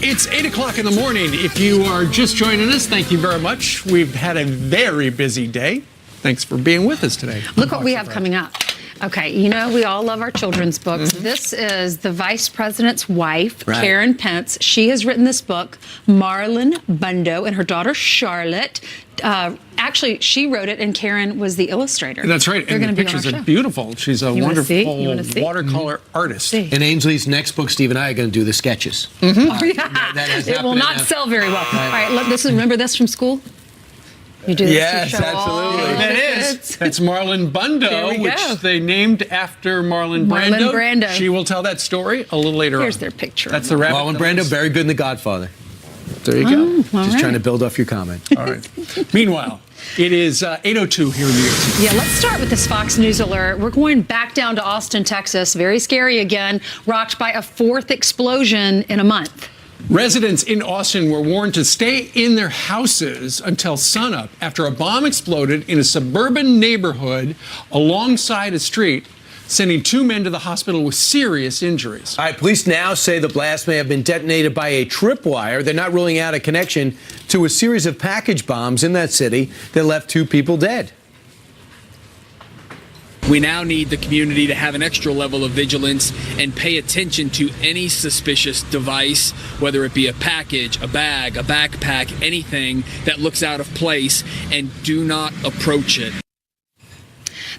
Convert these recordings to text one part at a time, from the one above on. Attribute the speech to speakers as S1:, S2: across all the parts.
S1: It's 8 o'clock in the morning. If you are just joining us, thank you very much. We've had a very busy day. Thanks for being with us today.
S2: Look what we have coming up. Okay, you know, we all love our children's books. This is the Vice President's wife, Karen Pence. She has written this book, Marlon Bundo, and her daughter Charlotte. Actually, she wrote it, and Karen was the illustrator.
S1: That's right.
S2: They're
S1: and the pictures are beautiful. She's a wonderful watercolor artist.
S3: And Ainsley's next book, Steve and I are going to do the sketches.
S2: It will not sell very well. All right, look, remember this from school? You do this
S3: yes,
S2: to show
S3: absolutely.
S2: all
S1: That is. That's Marlon Bundo, which they named after Marlon Brando.
S2: Marlon Brando.
S1: She will tell that story a little later on.
S2: Here's their picture.
S1: That's the rabbit.
S3: Marlon Brando, very good in The Godfather.
S1: There you go.
S3: Just trying to build off your comment.
S1: All right. Meanwhile, it is 8:02 here in New York City.
S2: Yeah, let's start with this Fox News alert. We're going back down to Austin, Texas. Very scary again, rocked by a fourth explosion in a month.
S1: Residents in Austin were warned to stay in their houses until sunup after a bomb exploded in a suburban neighborhood alongside a street, sending 2 men to the hospital with serious injuries.
S3: All right, police now say the blast may have been detonated by a tripwire. They're not ruling out a connection to a series of package bombs in that city that left 2 people dead.
S4: We now need the community to have an extra level of vigilance and pay attention to any suspicious device, whether it be a package, a bag, a backpack, anything that looks out of place, and do not approach it.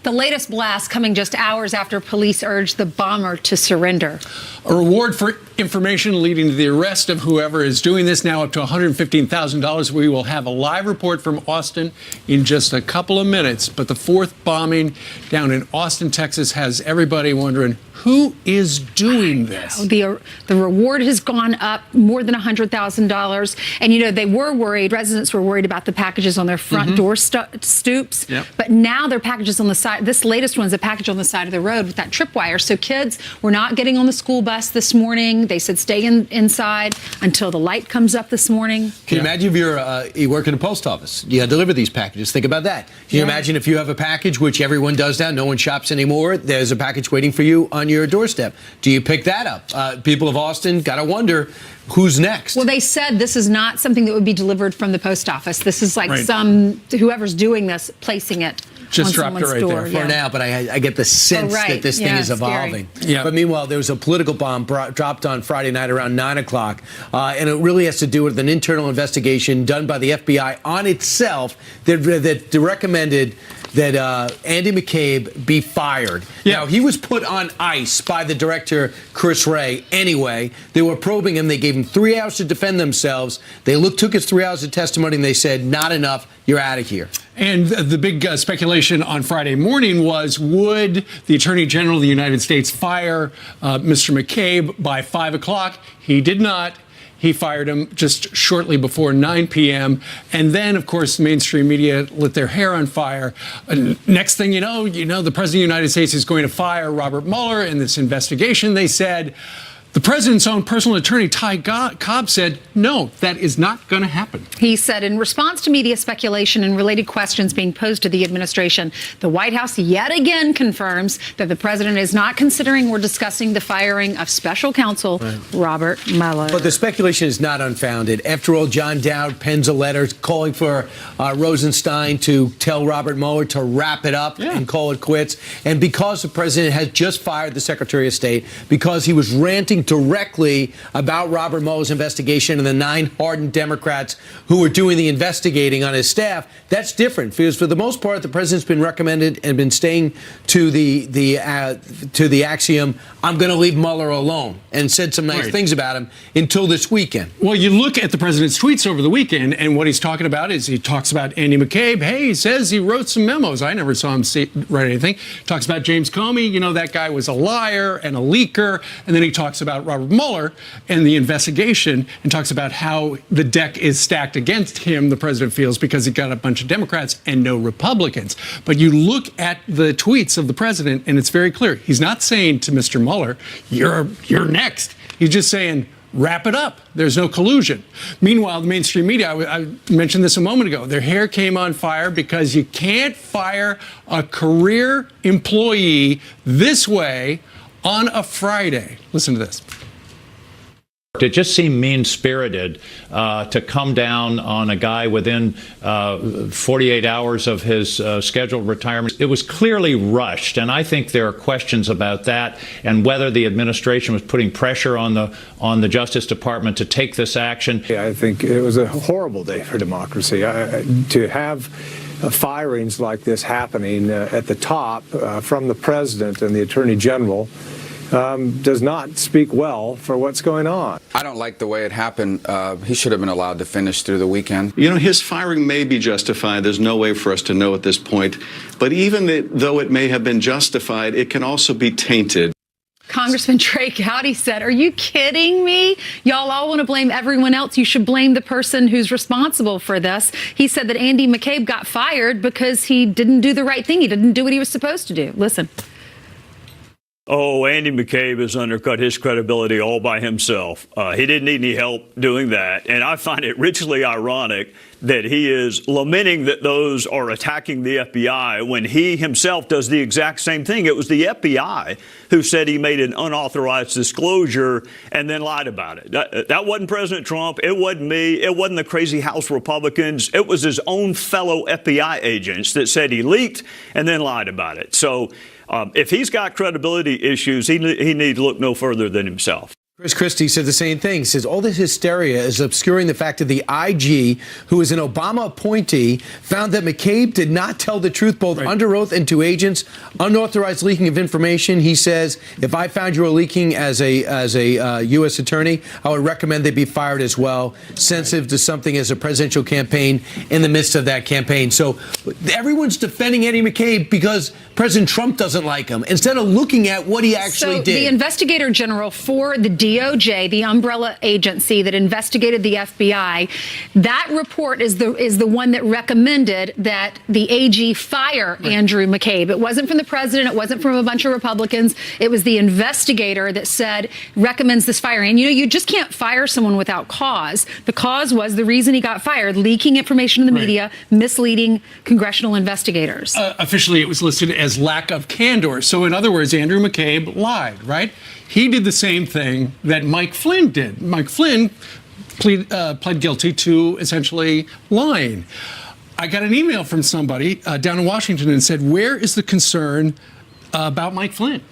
S2: The latest blast coming just hours after police urged the bomber to surrender.
S1: A reward for information leading to the arrest of whoever is doing this, now up to $115,000. We will have a live report from Austin in just a couple of minutes. But the fourth bombing down in Austin, Texas, has everybody wondering, who is doing this?
S2: The reward has gone up more than $100,000. And, you know, they were worried, residents were worried about the packages on their front door stoops.
S1: Yep.
S2: But now they're packages on the side. This latest one's a package on the side of the road with that tripwire. So kids were not getting on the school bus this morning. They said stay inside until the light comes up this morning.
S3: Can you imagine if you work in a post office? You deliver these packages. Think about that. Can you imagine if you have a package, which everyone does now, no one shops anymore, there's a package waiting for you on your doorstep. Do you pick that up? People of Austin got to wonder, who's next?
S2: Well, they said this is not something that would be delivered from the post office. This is like whoever's doing this, placing it
S1: just
S2: on
S1: dropped it right
S2: door.
S1: there
S3: For now, but I get the sense that this thing is evolving. But meanwhile, there was a political bomb dropped on Friday night around 9 o'clock, and it really has to do with an internal investigation done by the FBI on itself that recommended that Andy McCabe be fired. Now, he was put on ice by the director, Chris Wray, anyway. They were probing him. They gave him 3 hours to defend themselves. They took his 3 hours of testimony, and they said, not enough, you're out of here.
S1: And the big speculation on Friday morning was, would the Attorney General of the United States fire Mr. McCabe by 5 o'clock? He did not. He fired him just shortly before 9 p.m. And then, of course, mainstream media lit their hair on fire. Next thing you know, the President of the United States is going to fire Robert Mueller in this investigation. They said, the president's own personal attorney, Ty Cobb, said, no, that is not going to happen.
S2: He said, in response to media speculation and related questions being posed to the administration, the White House yet again confirms that the president is not considering or discussing the firing of special counsel Robert Mueller.
S3: But the speculation is not unfounded. After all, John Dowd pens a letter calling for Rosenstein to tell Robert Mueller to wrap it up and call it quits. And because the president has just fired the Secretary of State, because he was ranting directly about Robert Mueller's investigation and the 9 hardened Democrats who were doing the investigating on his staff, that's different. Because for the most part, the president's been recommended and been staying to the axiom, I'm going to leave Mueller alone, and said some nice things about him until this weekend.
S1: Well, you look at the president's tweets over the weekend, and what he's talking about is he talks about Andy McCabe. Hey, he says he wrote some memos. I never saw him write anything. Talks about James Comey. You know, that guy was a liar and a leaker. And then he talks about Robert Mueller and the investigation, and talks about how the deck is stacked against him, the president feels, because he got a bunch of Democrats and no Republicans. But you look at the tweets of the president, and it's very clear. He's not saying to Mr. Mueller, you're next. He's just saying, wrap it up. There's no collusion. Meanwhile, the mainstream media, I mentioned this a moment ago, their hair came on fire because you can't fire a career employee this way on a Friday. Listen to this.
S5: It just seemed mean-spirited to come down on a guy within 48 hours of his scheduled retirement. It was clearly rushed, and I think there are questions about that and whether the administration was putting pressure on the Justice Department to take this action.
S6: I think it was a horrible day for democracy. To have firings like this happening at the top from the president and the attorney general does not speak well for what's going on.
S7: I don't like the way it happened. He should have been allowed to finish through the weekend.
S8: You know, his firing may be justified. There's no way for us to know at this point. But even though it may have been justified, it can also be tainted.
S2: Congressman Trey Gowdy said, "Are you kidding me? Y'all all want to blame everyone else. You should blame the person who's responsible for this." He said that Andy McCabe got fired because he didn't do the right thing. He didn't do what he was supposed to do. Listen.
S9: Oh, Andy McCabe has undercut his credibility all by himself. He didn't need any help doing that. And I find it richly ironic that he is lamenting that those are attacking the FBI when he himself does the exact same thing. It was the FBI who said he made an unauthorized disclosure and then lied about it. That wasn't President Trump. It wasn't me. It wasn't the crazy House Republicans. It was his own fellow FBI agents that said he leaked and then lied about it. So if he's got credibility issues, he needs to look no further than himself.
S3: Chris Christie said the same thing. He says all this hysteria is obscuring the fact that the IG, who is an Obama appointee, found that McCabe did not tell the truth both under oath and to agents. Unauthorized leaking of information. He says, if I found you were leaking as a U.S. attorney, I would recommend they be fired as well. Sensitive to something as a presidential campaign in the midst of that campaign. So everyone's defending Andy McCabe because President Trump doesn't like him, instead of looking at what he actually did.
S2: The investigator general for the DOJ, the umbrella agency that investigated the FBI, that report is the one that recommended that the AG fire Andrew McCabe. It wasn't from the president. It wasn't from a bunch of Republicans. It was the investigator that said recommends this firing. And, you know, you just can't fire someone without cause. The cause was the reason he got fired, leaking information to the media, misleading congressional investigators.
S1: Officially, it was listed as lack of candor. So, in other words, Andrew McCabe lied, right? He did the same thing that Mike Flynn did. Mike Flynn pled guilty to essentially lying. I got an email from somebody down in Washington and said, where is the concern about Mike Flynn?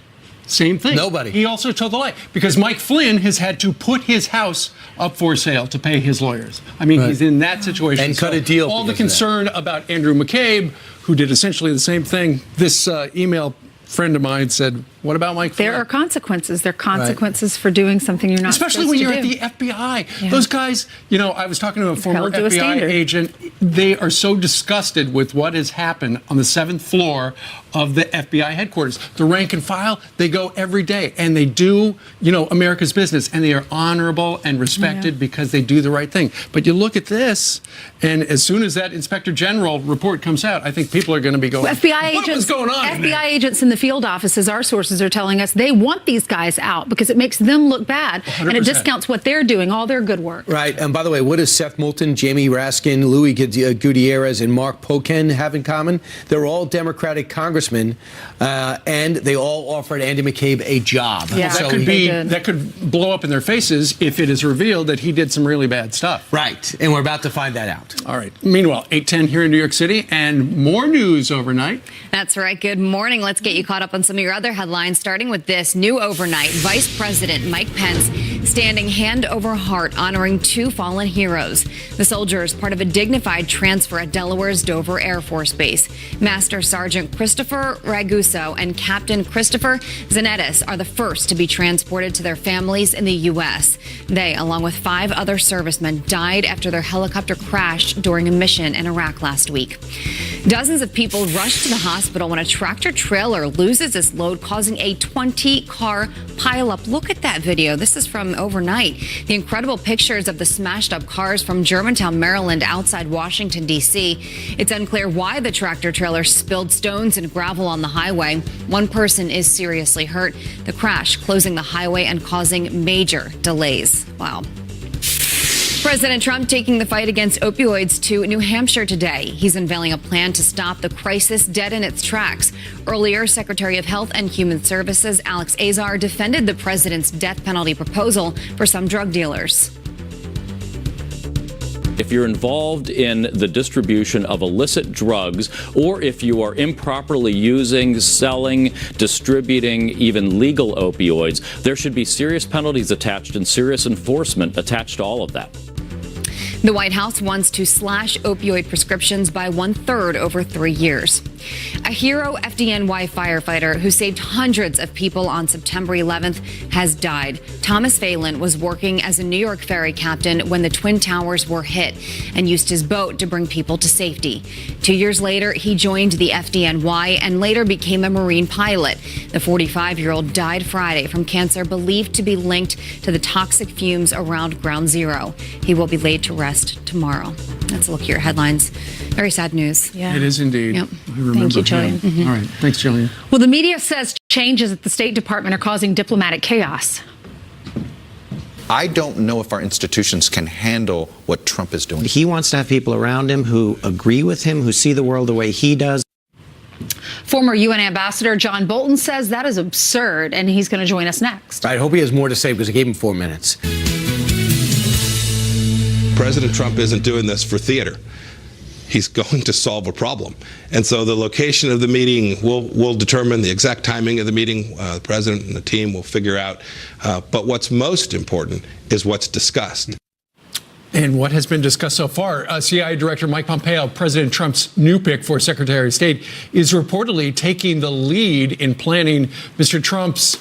S1: Same thing.
S3: Nobody.
S1: He also told the lie because Mike Flynn has had to put his house up for sale to pay his lawyers. I mean, he's in that situation.
S3: And cut a deal.
S1: All the concern about Andrew McCabe, who did essentially the same thing, this email friend of mine said, what about Mike Flynn?
S2: There are consequences. There are consequences for doing something you're not
S1: Especially
S2: supposed
S1: when
S2: to
S1: you're
S2: do.
S1: at the FBI.
S2: Yeah.
S1: Those guys, you know, I was talking to a former
S2: Held to a
S1: FBI
S2: standard.
S1: agent. They are so disgusted with what has happened on the 7th floor of the FBI headquarters. The rank and file, they go every day and they do, you know, America's business, and they are honorable and respected because they do the right thing. But you look at this, and as soon as that Inspector General report comes out, I think people are going to be going,
S2: Well, FBI
S1: what
S2: agents,
S1: was going on in there?
S2: FBI agents in the field offices, our sources are telling us they want these guys out because it makes them look bad
S1: 100%.
S2: and it discounts what they're doing, all their good work.
S3: Right. And by the way, what does Seth Moulton, Jamie Raskin, Louis Gutierrez, and Mark Pocan have in common? They're all Democratic congressmen, and they all offered Andy McCabe a job.
S2: Yeah.
S1: That
S3: So
S1: could
S3: he-
S1: be
S2: did.
S1: that could blow up in their faces if it is revealed that he did some really bad stuff.
S3: Right. And we're about to find that out.
S1: All right. Meanwhile, 8:10 here in New York City, and more news overnight.
S10: That's right. Good morning. Let's get you caught up on some of your other headlines, starting with this new overnight. Vice President Mike Pence standing hand over heart, honoring 2 fallen heroes. The soldiers, part of a dignified transfer at Delaware's Dover Air Force Base. Master Sergeant Christopher Raguso and Captain Christopher Zanetis are the first to be transported to their families in the U.S. They, along with 5 other servicemen, died after their helicopter crashed during a mission in Iraq last week. Dozens of people rushed to the hospital when a tractor trailer loses its load, causing a 20-car pileup. Look at that video. This is from overnight. The incredible pictures of the smashed up cars from Germantown, Maryland, outside Washington, D.C. It's unclear why the tractor trailer spilled stones and gravel on the highway. One person is seriously hurt. The crash closing the highway and causing major delays. Wow. President Trump taking the fight against opioids to New Hampshire today. He's unveiling a plan to stop the crisis dead in its tracks. Earlier, Secretary of Health and Human Services Alex Azar defended the president's death penalty proposal for some drug dealers.
S11: If you're involved in the distribution of illicit drugs, or if you are improperly using, selling, distributing even legal opioids, there should be serious penalties attached and serious enforcement attached to all of that.
S10: The White House wants to slash opioid prescriptions by 1/3 over 3 years. A hero FDNY firefighter who saved hundreds of people on September 11th has died. Thomas Phelan was working as a New York ferry captain when the Twin Towers were hit and used his boat to bring people to safety. 2 years later, he joined the FDNY and later became a Marine pilot. The 45-year-old died Friday from cancer believed to be linked to the toxic fumes around Ground Zero. He will be laid to rest tomorrow. Let's look at your headlines. Very sad news.
S2: Yeah.
S1: It is indeed.
S2: Yep.
S1: I remember.
S2: Thank you, Jillian.
S1: Yeah. All right. Thanks, Jillian.
S2: Well, the media says changes at the State Department are causing diplomatic chaos.
S12: I don't know if our institutions can handle what Trump is doing.
S13: He wants to have people around him who agree with him, who see the world the way he does.
S2: Former UN Ambassador John Bolton says that is absurd, and he's going to join us next.
S3: I hope he has more to say because I gave him 4 minutes.
S14: President Trump isn't doing this for theater. He's going to solve a problem. And so the location of the meeting will determine the exact timing of the meeting. The president and the team will figure out. But what's most important is what's discussed.
S1: And what has been discussed so far, CIA Director Mike Pompeo, President Trump's new pick for Secretary of State, is reportedly taking the lead in planning Mr. Trump's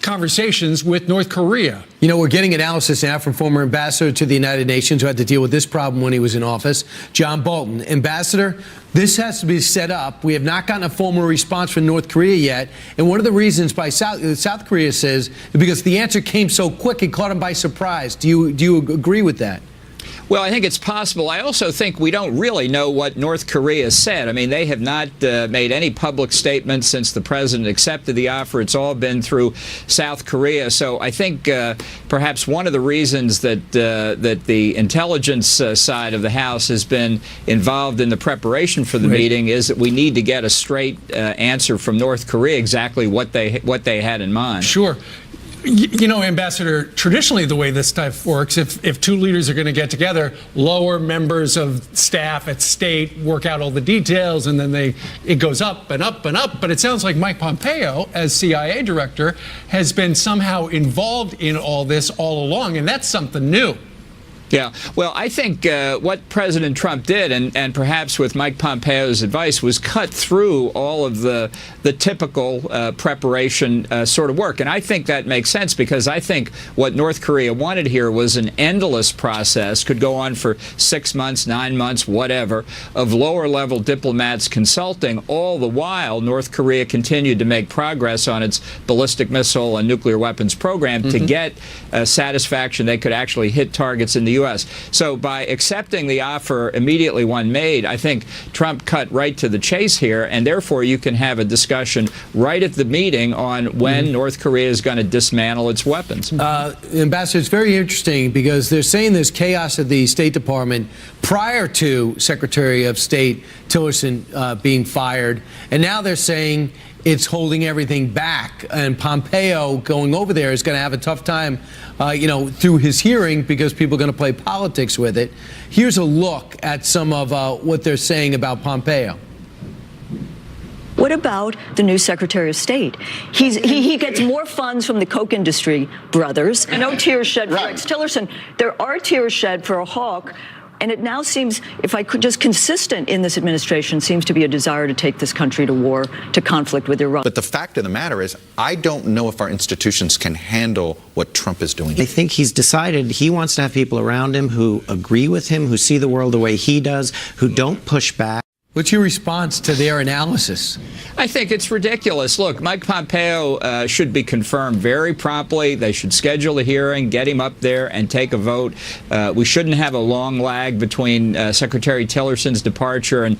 S1: conversations with North Korea.
S3: You know, we're getting analysis now from former ambassador to the United Nations who had to deal with this problem when he was in office, John Bolton. Ambassador, this has to be set up. We have not gotten a formal response from North Korea yet. And one of the reasons by South Korea says is because the answer came so quick, it caught him by surprise. Do you agree with that?
S15: Well, I think it's possible. I also think we don't really know what North Korea said. I mean, they have not made any public statements since the president accepted the offer. It's all been through South Korea. So I think perhaps one of the reasons that the intelligence side of the House has been involved in the preparation for the meeting is that we need to get a straight answer from North Korea exactly what they had in mind.
S1: Sure. You know, Ambassador, traditionally the way this stuff works, if two leaders are going to get together, lower members of staff at state work out all the details, and then it goes up and up and up. But it sounds like Mike Pompeo, as CIA director, has been somehow involved in all this all along, and that's something new.
S15: Yeah, well, I think what President Trump did, and perhaps with Mike Pompeo's advice, was cut through all of the typical preparation sort of work. And I think that makes sense because I think what North Korea wanted here was an endless process, could go on for 6 months, 9 months, whatever, of lower-level diplomats consulting. All the while, North Korea continued to make progress on its ballistic missile and nuclear weapons program to get satisfaction they could actually hit targets in the U.S. So by accepting the offer immediately when made, I think Trump cut right to the chase here, and therefore you can have a discussion right at the meeting on when North Korea is going to dismantle its weapons.
S3: Ambassador, it's very interesting because they're saying there's chaos at the State Department prior to Secretary of State Tillerson being fired, and now they're saying it's holding everything back. And Pompeo going over there is going to have a tough time, through his hearing because people are going to play politics with it. Here's a look at some of what they're saying about Pompeo.
S16: What about the new Secretary of State? He gets more funds from the Koch industry brothers. No tears shed for Rex Tillerson. There are tears shed for a hawk. And it now seems, if I could just consistent in this administration, seems to be a desire to take this country to war, to conflict with Iran.
S12: But the fact of the matter is, I don't know if our institutions can handle what Trump is doing.
S13: I think he's decided he wants to have people around him who agree with him, who see the world the way he does, who don't push back.
S3: What's your response to their analysis?
S15: I think it's ridiculous. Look, Mike Pompeo should be confirmed very promptly. They should schedule a hearing, get him up there, and take a vote. We shouldn't have a long lag between Secretary Tillerson's departure and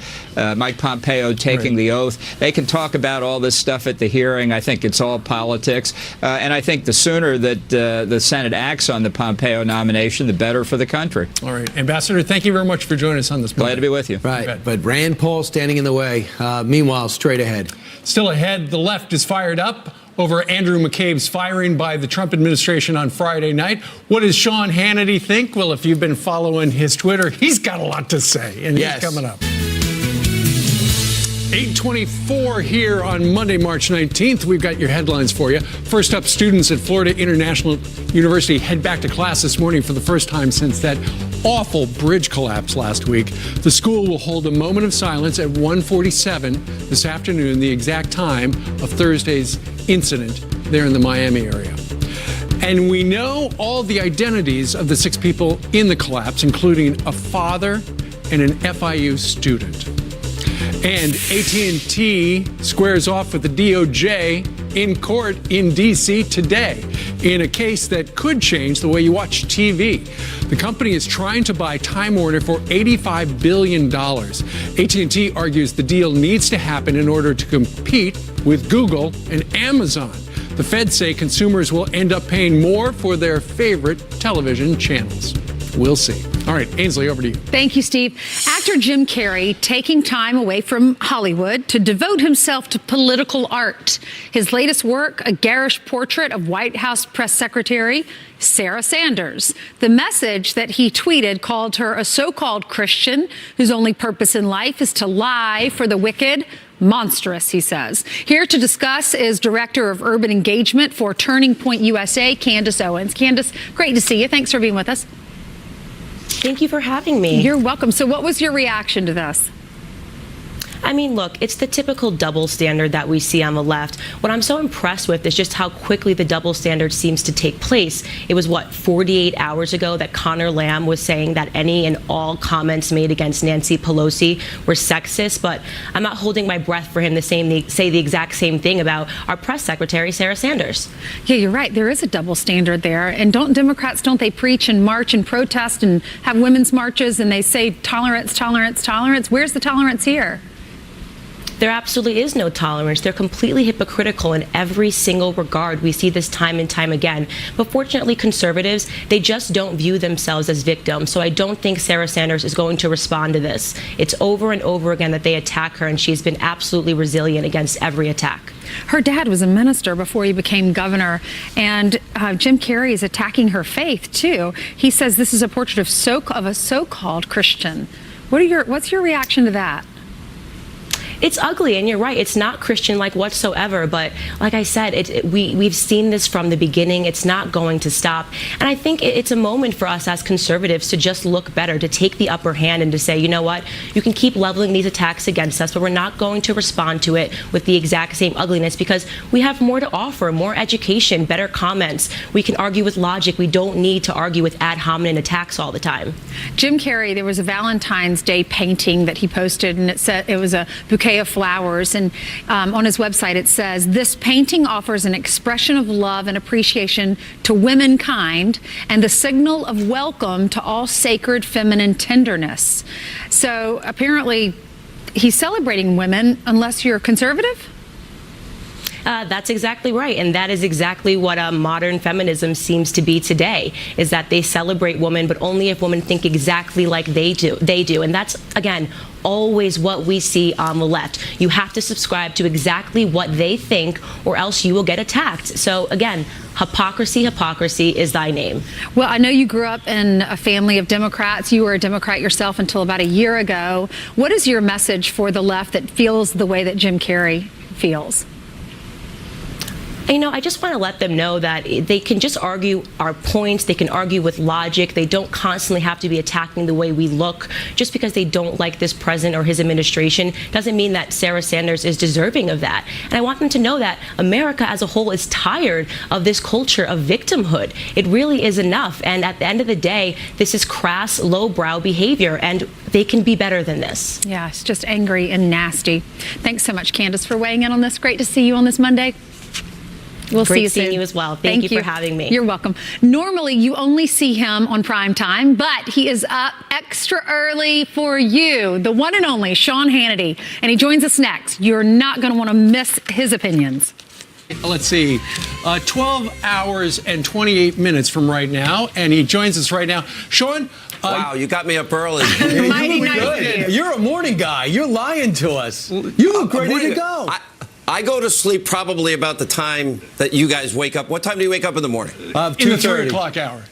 S15: Mike Pompeo taking the oath. They can talk about all this stuff at the hearing. I think it's all politics. And I think the sooner that the Senate acts on the Pompeo nomination, the better for the country.
S1: All right. Ambassador, thank you very much for joining us on this morning.
S15: Glad to be with you.
S3: Right. But Rand Paul standing in the way. Meanwhile, straight ahead.
S1: Still ahead, the left is fired up over Andrew McCabe's firing by the Trump administration on Friday night. What does Sean Hannity think? Well, if you've been following his Twitter, he's got a lot to say, and he's coming up. 8:24 here on Monday, March 19th. We've got your headlines for you. First up, students at Florida International University head back to class this morning for the first time since that awful bridge collapse last week. The school will hold a moment of silence at 1:47 this afternoon, the exact time of Thursday's incident there in the Miami area. And we know all the identities of the 6 people in the collapse, including a father and an FIU student. And AT&T squares off with the DOJ in court in D.C. today in a case that could change the way you watch TV. The company is trying to buy Time Warner for $85 billion. AT&T argues the deal needs to happen in order to compete with Google and Amazon. The feds say consumers will end up paying more for their favorite television channels. We'll see. All right, Ainsley, over to you.
S2: Thank you, Steve. Actor Jim Carrey taking time away from Hollywood to devote himself to political art. His latest work, a garish portrait of White House Press Secretary Sarah Sanders. The message that he tweeted called her a so-called Christian whose only purpose in life is to lie for the wicked. Monstrous, he says. Here to discuss is Director of Urban Engagement for Turning Point USA, Candace Owens. Candace, great to see you. Thanks for being with us.
S17: Thank you for having me.
S2: You're welcome. So what was your reaction to this?
S17: I mean, look, it's the typical double standard that we see on the left. What I'm so impressed with is just how quickly the double standard seems to take place. It was, 48 hours ago that Connor Lamb was saying that any and all comments made against Nancy Pelosi were sexist, but I'm not holding my breath for him to say the exact same thing about our press secretary, Sarah Sanders.
S2: Yeah, you're right. There is a double standard there. And don't they preach and march and protest and have women's marches and they say tolerance, tolerance, tolerance? Where's the tolerance here?
S17: There absolutely is no tolerance. They're completely hypocritical in every single regard. We see this time and time again. But fortunately, conservatives, they just don't view themselves as victims. So I don't think Sarah Sanders is going to respond to this. It's over and over again that they attack her, and she's been absolutely resilient against every attack.
S2: Her dad was a minister before he became governor, and Jim Carrey is attacking her faith, too. He says this is a portrait of a so-called Christian. What's your reaction to that?
S17: It's ugly, and you're right. It's not Christian-like whatsoever. But like I said, we've seen this from the beginning. It's not going to stop. And I think it's a moment for us as conservatives to just look better, to take the upper hand and to say, you know what, you can keep leveling these attacks against us, but we're not going to respond to it with the exact same ugliness because we have more to offer, more education, better comments. We can argue with logic. We don't need to argue with ad hominem attacks all the time.
S2: Jim Carrey, there was a Valentine's Day painting that he posted, and it said it was a bouquet of flowers, and on his website it says, this painting offers an expression of love and appreciation to womankind and the signal of welcome to all sacred feminine tenderness. So apparently he's celebrating women unless you're conservative?
S17: That's exactly right. And that is exactly what modern feminism seems to be today, is that they celebrate women, but only if women think exactly like they do. And that's, again, always what we see on the left. You have to subscribe to exactly what they think or else you will get attacked. So, again, hypocrisy is thy name.
S2: Well, I know you grew up in a family of Democrats. You were a Democrat yourself until about a year ago. What is your message for the left that feels the way that Jim Carrey feels?
S17: And, I just want to let them know that they can just argue our points. They can argue with logic. They don't constantly have to be attacking the way we look. Just because they don't like this president or his administration doesn't mean that Sarah Sanders is deserving of that. And I want them to know that America as a whole is tired of this culture of victimhood. It really is enough. And at the end of the day, this is crass, lowbrow behavior, and they can be better than this.
S2: Yeah, it's just angry and nasty. Thanks so much, Candace, for weighing in on this. Great to see you on this Monday. We'll see you soon.
S17: Great seeing you as well. Thank you for having me.
S2: You're welcome. Normally, you only see him on prime time, but he is up extra early for you, the one and only Sean Hannity, and he joins us next. You're not going to want to miss his opinions.
S1: Let's see, 12 hours and 28 minutes from right now, and he joins us right now. Sean?
S18: Wow, you got me up early.
S2: Mighty nice.
S3: You're a morning guy. You're lying to us. You look ready to go.
S18: I go to sleep probably about the time that you guys wake up. What time do you wake up in the morning?
S1: In the 3 o'clock hour.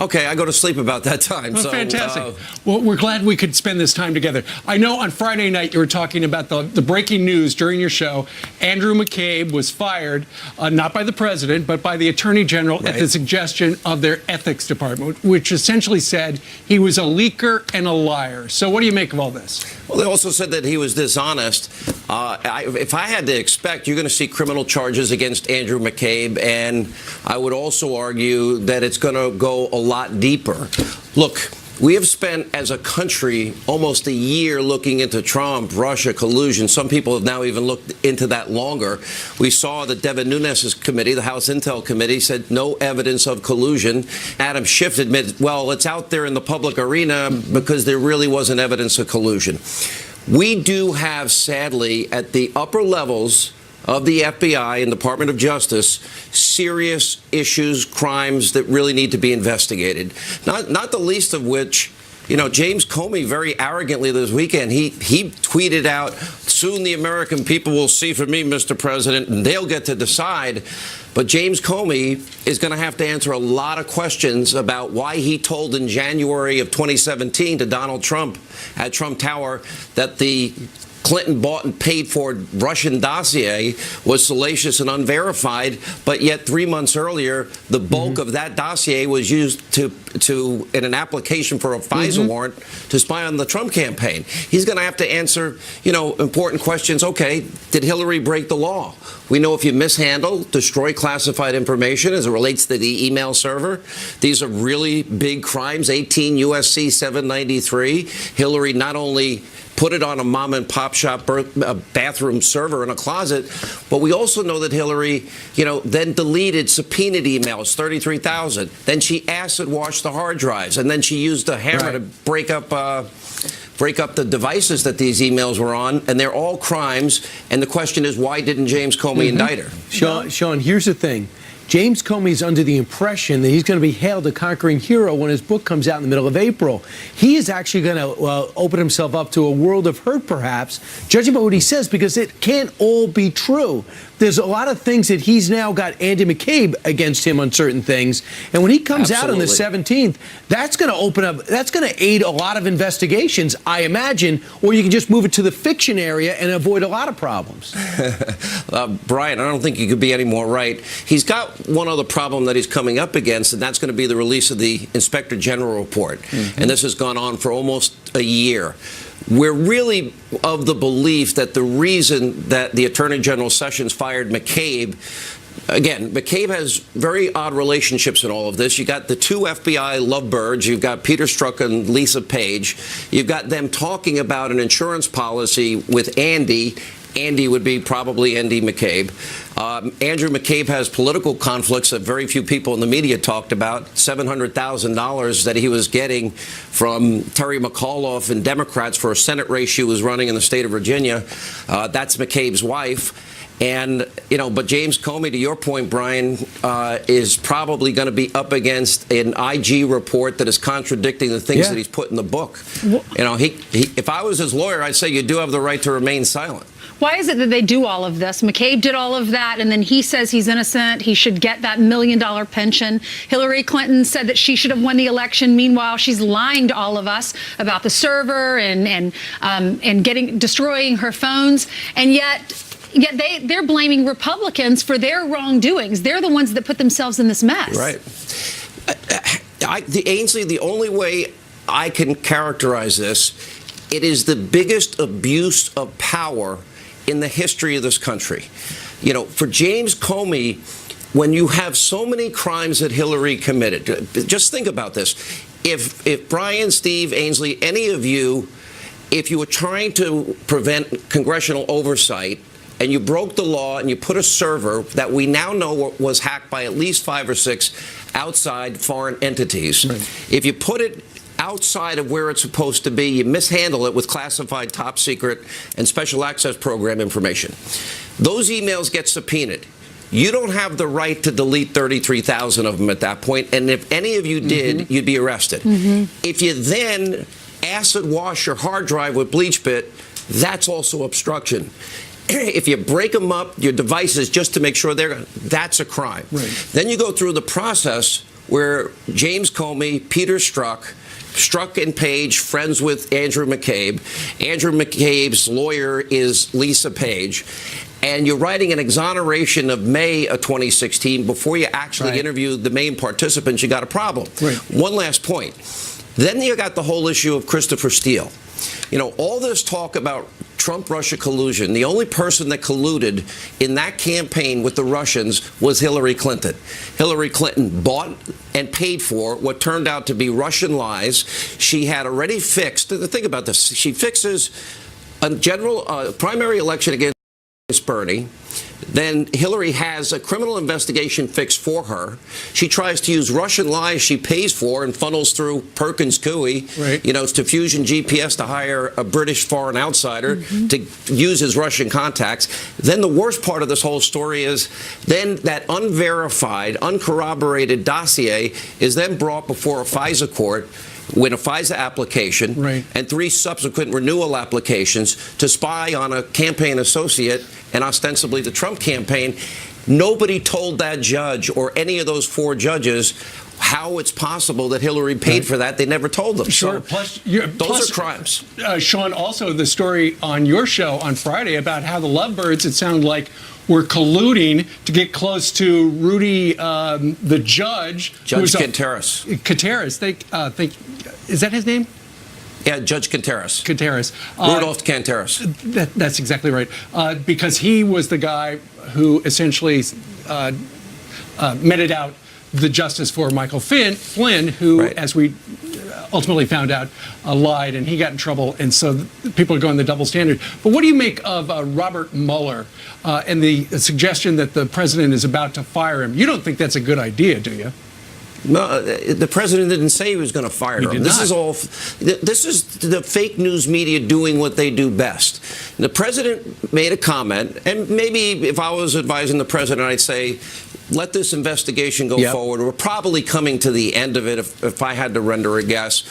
S18: Okay, I go to sleep about that time.
S1: Well, fantastic. Well, we're glad we could spend this time together. I know on Friday night you were talking about the breaking news during your show. Andrew McCabe was fired, not by the president, but by the attorney general at the suggestion of their ethics department, which essentially said he was a leaker and a liar. So what do you make of all this?
S18: Well, they also said that he was dishonest. If I had to expect, you're going to see criminal charges against Andrew McCabe, and I would also argue that it's going to go a lot deeper. Look, we have spent as a country almost a year looking into Trump, Russia, collusion. Some people have now even looked into that longer. We saw that Devin Nunes' committee, the House Intel Committee, said no evidence of collusion. Adam Schiff admitted, well, it's out there in the public arena because there really wasn't evidence of collusion. We do have, sadly, at the upper levels of the FBI and Department of Justice, serious issues, crimes that really need to be investigated. Not the least of which, James Comey very arrogantly this weekend, he tweeted out, soon the American people will see from me, Mr. President, and they'll get to decide. But James Comey is going to have to answer a lot of questions about why he told in January of 2017 to Donald Trump at Trump Tower that the Clinton bought and paid for Russian dossier was salacious and unverified, but yet 3 months earlier, the bulk of that dossier was used to in an application for a FISA warrant to spy on the Trump campaign. He's going to have to answer, important questions. Okay, did Hillary break the law? We know if you mishandle, destroy classified information as it relates to the email server, these are really big crimes. 18 U.S.C. 793. Hillary not only put it on a mom and pop shop bathroom server in a closet, but we also know that Hillary, then deleted subpoenaed emails, 33,000. Then she acid washed the hard drives, and then she used a hammer to break up the devices that these emails were on, and they're all crimes. And the question is, why didn't James Comey indict her?
S3: Sean, here's the thing. James Comey's under the impression that he's going to be hailed a conquering hero when his book comes out in the middle of April. He is actually going to open himself up to a world of hurt, perhaps, judging by what he says, because it can't all be true. There's a lot of things that he's now got Andy McCabe against him on certain things. And when he comes out on the 17th, that's going to open up, that's going to aid a lot of investigations, I imagine, or you can just move it to the fiction area and avoid a lot of problems.
S18: Brian, I don't think you could be any more right. He's got one other problem that he's coming up against, and that's going to be the release of the Inspector General report. And this has gone on for almost a year. We're really of the belief that the reason that the Attorney General Sessions fired McCabe, again, McCabe has very odd relationships in all of this. You got the two FBI lovebirds. You've got Peter Strzok and Lisa Page. You've got them talking about an insurance policy with Andy. Andy would be probably Andy McCabe. Andrew McCabe has political conflicts that very few people in the media talked about. $700,000 that he was getting from Terry McAuliffe and Democrats for a Senate race she was running in the state of Virginia. That's McCabe's wife. And, but James Comey, to your point, Brian, is probably going to be up against an IG report that is contradicting the things that he's put in the book. If I was his lawyer, I'd say you do have the right to remain silent.
S2: Why is it that they do all of this? McCabe did all of that, and then he says he's innocent. He should get that $1 million pension. Hillary Clinton said that she should have won the election. Meanwhile, she's lying to all of us about the server and destroying her phones. And yet, Yet they're blaming Republicans for their wrongdoings. They're the ones that put themselves in this mess.
S18: Right. Ainsley, the only way I can characterize this, it is the biggest abuse of power in the history of this country. You know, for James Comey, when you have so many crimes that Hillary committed, just think about this. If Brian, Steve, Ainsley, any of you, if you were trying to prevent congressional oversight and you broke the law and you put a server that we now know was hacked by at least 5 or 6 outside foreign entities, if you put it outside of where it's supposed to be, you mishandle it with classified top secret and special access program information, those emails get subpoenaed. You don't have the right to delete 33,000 of them at that point, and if any of you did, you'd be arrested. If you then acid wash your hard drive with bleach bit, that's also obstruction. If you break them up, your devices, just to make sure that's a crime. Then you go through the process where James Comey, Peter Strzok and Page, friends with Andrew McCabe. Andrew McCabe's lawyer is Lisa Page. And you're writing an exoneration of May of 2016 before you actually interview the main participants, you got a problem. One last point. Then you got the whole issue of Christopher Steele. You know, all this talk about Trump-Russia collusion, the only person that colluded in that campaign with the Russians was Hillary Clinton. Hillary Clinton bought and paid for what turned out to be Russian lies. She had already fixed, think about this, she fixes a general primary election against Bernie. Then Hillary has a criminal investigation fixed for her. She tries to use Russian lies she pays for and funnels through Perkins Coie, you know, to Fusion GPS to hire a British foreign outsider to use his Russian contacts. Then the worst part of this whole story is then that unverified, uncorroborated dossier is then brought before a FISA court with a FISA application and 3 subsequent renewal applications to spy on a campaign associate and ostensibly the Trump campaign. Nobody told that judge or any of those 4 judges how it's possible that Hillary paid for that. They never told them.
S1: Sure.
S18: So
S1: Those
S18: are crimes.
S1: Sean, also the story on your show on Friday about how the Lovebirds, it sounded like, were colluding to get close to Rudy, the judge.
S18: Judge Quinteros.
S1: Is that his name?
S18: Yeah, Judge Quinteros.
S1: Rudolph
S18: Quinteros.
S1: That's exactly right. Because he was the guy who essentially meted out the justice for Michael Flynn, who, as we ultimately found out, lied, and he got in trouble. And so people are going the double standard. But what do you make of Robert Mueller and the suggestion that the president is about to fire him? You don't think that's a good idea, do you?
S18: No, the president didn't say he was going to fire him. This is the fake news media doing what they do best. The president made a comment, and maybe if I was advising the president, I'd say, let this investigation go forward. We're probably coming to the end of it if I had to render a guess.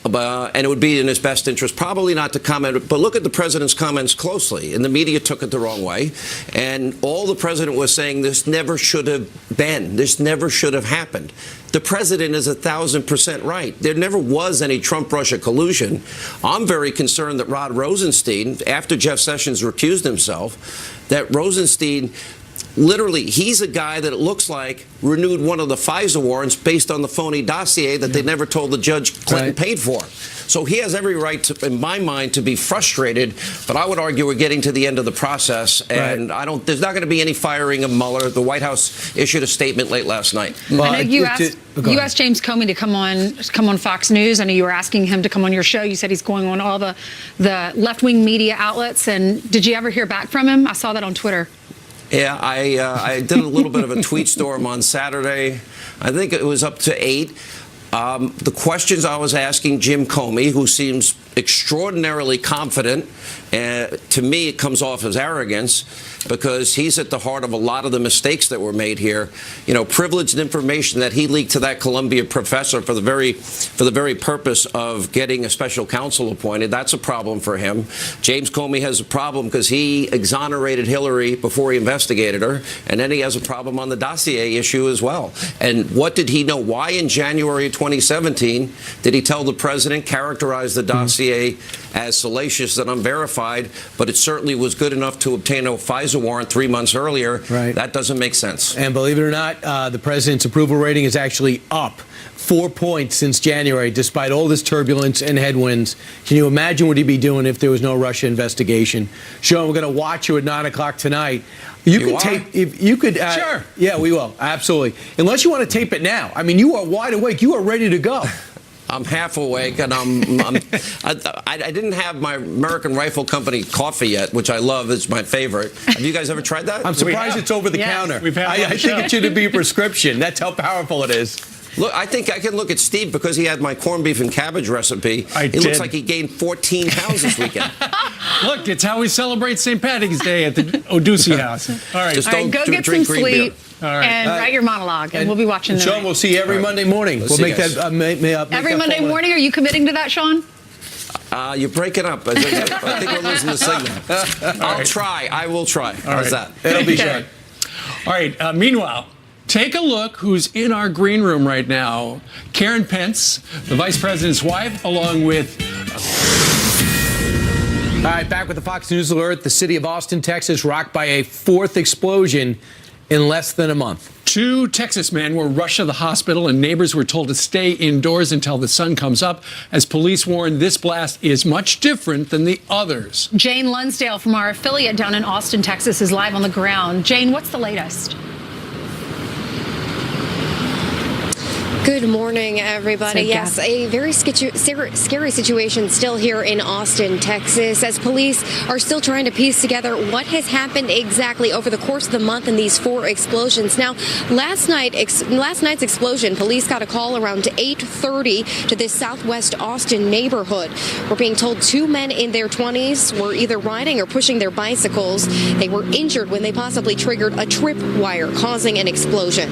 S18: And it would be in his best interest probably not to comment. But look at the president's comments closely. And the media took it the wrong way. And all the president was saying, this never should have been. This never should have happened. The president is 1,000% right. There never was any Trump-Russia collusion. I'm very concerned that Rod Rosenstein, after Jeff Sessions recused himself, that Rosenstein literally, he's a guy that it looks like renewed one of the FISA warrants based on the phony dossier that they never told the judge Clinton paid for. So he has every right, to, in my mind, to be frustrated. But I would argue we're getting to the end of the process, and there's not going to be any firing of Mueller. The White House issued a statement late last night.
S2: I know you asked James Comey to come on Fox News. I know you were asking him to come on your show. You said he's going on all the left-wing media outlets. And did you ever hear back from him? I saw that on Twitter.
S18: Yeah, I did a little bit of a tweet storm on Saturday. I think it was up to 8. The questions I was asking Jim Comey, who seems extraordinarily confident, to me it comes off as arrogance, because he's at the heart of a lot of the mistakes that were made here. You know, privileged information that he leaked to that Columbia professor for the very purpose of getting a special counsel appointed. That's a problem for him. James Comey has a problem because he exonerated Hillary before he investigated her, and then he has a problem on the dossier issue as well. And what did he know? Why in January of 2017 did he tell the president, characterize the dossier as salacious and unverified, but it certainly was good enough to obtain a FISA FISA warrant 3 months earlier.
S3: Right.
S18: That doesn't make sense.
S3: And believe it or not, the president's approval rating is actually up 4 points since January, despite all this turbulence and headwinds. Can you imagine what he'd be doing if there was no Russia investigation? Sean, we're going to watch you at 9 o'clock tonight. You could tape, if you could.
S1: Sure.
S3: Yeah, we will. Absolutely. Unless you want to tape it now. I mean, you are wide awake. You are ready to go.
S18: I'm half awake, and I didn't have my American Rifle Company coffee yet, which I love. It's my favorite. Have you guys ever tried that?
S3: I'm surprised it's over the counter. I think it should be a prescription. That's how powerful it is.
S18: Look, I think I can look at Steve because he had my corned beef and cabbage recipe. It looks like he gained 14 pounds this weekend.
S1: Look, it's how we celebrate St. Patrick's Day at the Odusi house. All right.
S18: Just
S2: All right, go get some sleep and write your monologue, and we'll be watching
S3: Sean, we'll see you every Monday morning. We'll make that.
S2: Every Monday morning, are you committing to that, Sean?
S18: You're breaking up. I think we're losing the signal. I'll try. I will try. How's that?
S3: It'll be good.
S1: All right. Meanwhile, take a look who's in our green room right now. Karen Pence, the vice president's wife, along with...
S3: All right, back with the Fox News alert. The city of Austin, Texas, rocked by a fourth explosion in less than a month.
S1: 2 Texas men were rushed to the hospital, and neighbors were told to stay indoors until the sun comes up, as police warn this blast is much different than the others.
S2: Jane Lunsdale from our affiliate down in Austin, Texas, is live on the ground. Jane, what's the latest?
S19: Good morning, everybody. Yes, a very scary situation still here in Austin, Texas, as police are still trying to piece together what has happened exactly over the course of the month in these 4 explosions. Now, last night's explosion, police got a call around 8:30 to this southwest Austin neighborhood. We're being told 2 men in their 20s were either riding or pushing their bicycles. They were injured when they possibly triggered a tripwire, causing an explosion.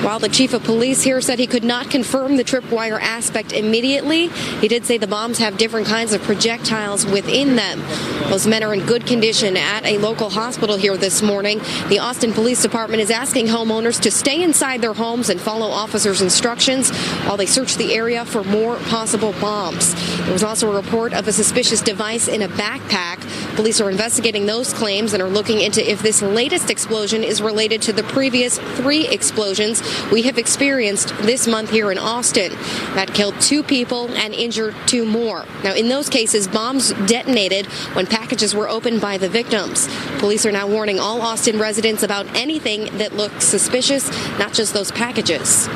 S19: While the chief of police here said he could not confirm the tripwire aspect immediately, he did say the bombs have different kinds of projectiles within them. Those men are in good condition at a local hospital here this morning. The Austin Police Department is asking homeowners to stay inside their homes and follow officers' instructions while they search the area for more possible bombs. There was also a report of a suspicious device in a backpack. Police are investigating those claims and are looking into if this latest explosion is related to the previous 3 explosions we have experienced this month here in Austin. That killed 2 people and injured 2 more. Now, in those cases, bombs detonated when packages were opened by the victims. Police are now warning all Austin residents about anything that looks suspicious, not just those packages.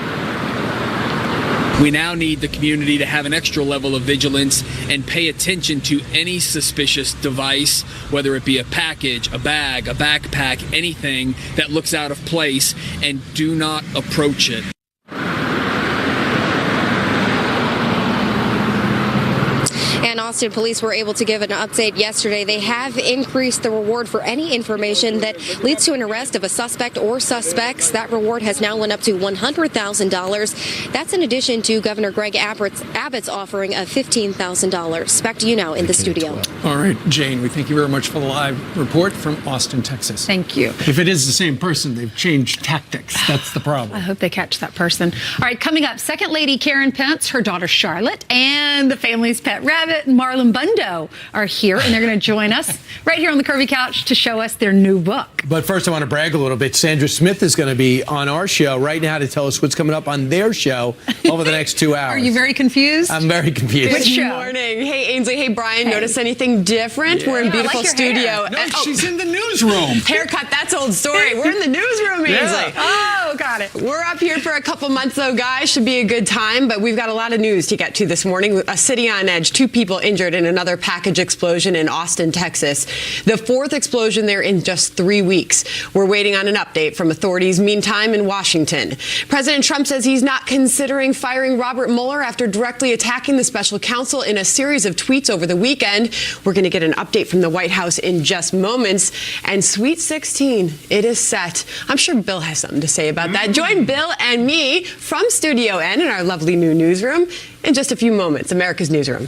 S4: We now need the community to have an extra level of vigilance and pay attention to any suspicious device, whether it be a package, a bag, a backpack, anything that looks out of place, and do not approach it.
S19: And Austin police were able to give an update yesterday. They have increased the reward for any information that leads to an arrest of a suspect or suspects. That reward has now went up to $100,000. That's in addition to Governor Greg Abbott's offering of $15,000. Back to you now in the studio.
S1: All right, Jane, we thank you very much for the live report from Austin, Texas.
S2: Thank you.
S1: If it is the same person, they've changed tactics. That's the problem.
S2: I hope they catch that person. All right, coming up, Second Lady Karen Pence, her daughter Charlotte, and the family's pet rabbit, Marlon Bundo, are here, and they're going to join us right here on the Curvy Couch to show us their new book.
S3: But first, I want to brag a little bit. Sandra Smith is going to be on our show right now to tell us what's coming up on their show over the next 2 hours.
S2: Are you very confused?
S3: I'm very confused.
S20: Good morning. Hey, Ainsley. Hey, Brian. Notice anything different?
S3: Yeah.
S20: We're in
S3: I
S20: beautiful
S3: like your
S20: studio.
S3: hair.
S1: No, she's in the newsroom.
S20: Haircut, that's old story. We're in the newsroom, Ainsley.
S2: Yeah. Oh, got it.
S20: We're up here for a couple months, though, guys. Should be a good time, but we've got a lot of news to get to this morning. A city on edge, 2 people injured in another package explosion in Austin, Texas. The 4th explosion there in just 3 weeks. We're waiting on an update from authorities. Meantime, in Washington, President Trump says he's not considering firing Robert Mueller after directly attacking the special counsel in a series of tweets over the weekend. We're going to get an update from the White House in just moments. And Sweet 16, it is set. I'm sure Bill has something to say about that. Join Bill and me from Studio N in our lovely new newsroom in just a few moments. America's Newsroom.